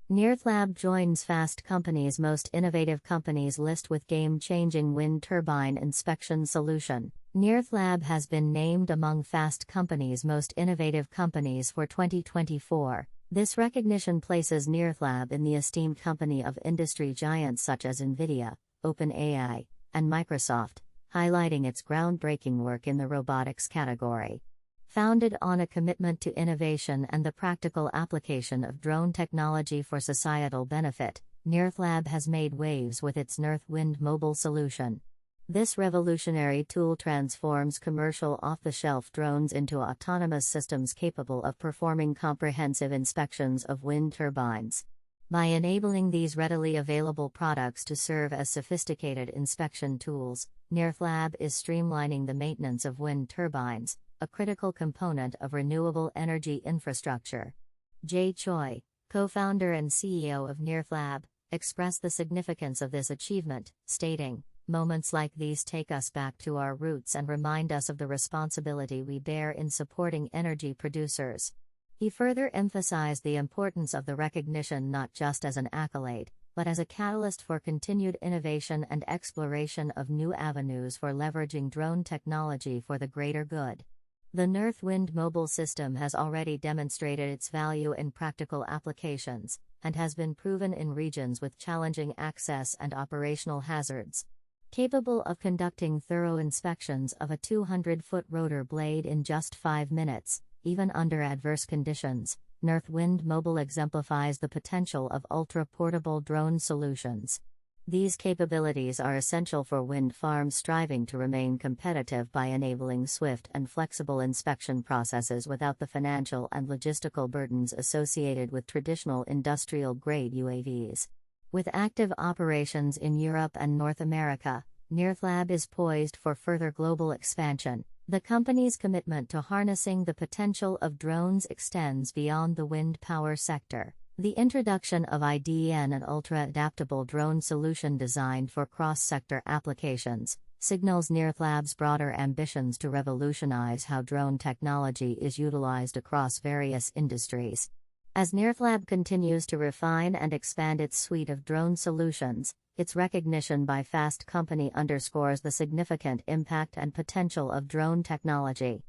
Nearthlab joins Fast Company's most innovative companies list with game-changing wind turbine inspection solution. Nearthlab has been named among Fast Company's most innovative companies for 2024. This recognition places Nearthlab in the esteemed company of industry giants such as Nvidia, OpenAI, and Microsoft, highlighting its groundbreaking work in the robotics category. Founded on a commitment to innovation and the practical application of drone technology for societal benefit, Nearthlab has made waves with its NearthWIND Mobile solution. This revolutionary tool transforms commercial off-the-shelf drones into autonomous systems capable of performing comprehensive inspections of wind turbines. By enabling these readily available products to serve as sophisticated inspection tools, Nearthlab is streamlining the maintenance of wind turbines, a critical component of renewable energy infrastructure. Jay Choi, co-founder and CEO of Nearthlab, expressed the significance of this achievement, stating, "Moments like these take us back to our roots and remind us of the responsibility we bear in supporting energy producers." He further emphasized the importance of the recognition not just as an accolade, but as a catalyst for continued innovation and exploration of new avenues for leveraging drone technology for the greater good. The NearthWIND Mobile system has already demonstrated its value in practical applications, and has been proven in regions with challenging access and operational hazards. Capable of conducting thorough inspections of a 200-foot rotor blade in just 5 minutes, even under adverse conditions, NearthWIND Mobile exemplifies the potential of ultra-portable drone solutions. These capabilities are essential for wind farms striving to remain competitive by enabling swift and flexible inspection processes without the financial and logistical burdens associated with traditional industrial-grade UAVs. With active operations in Europe and North America, Nearthlab is poised for further global expansion. The company's commitment to harnessing the potential of drones extends beyond the wind power sector. The introduction of IDN, an ultra-adaptable drone solution designed for cross-sector applications, signals Nearthlab's broader ambitions to revolutionize how drone technology is utilized across various industries. As Nearthlab continues to refine and expand its suite of drone solutions, its recognition by Fast Company underscores the significant impact and potential of drone technology.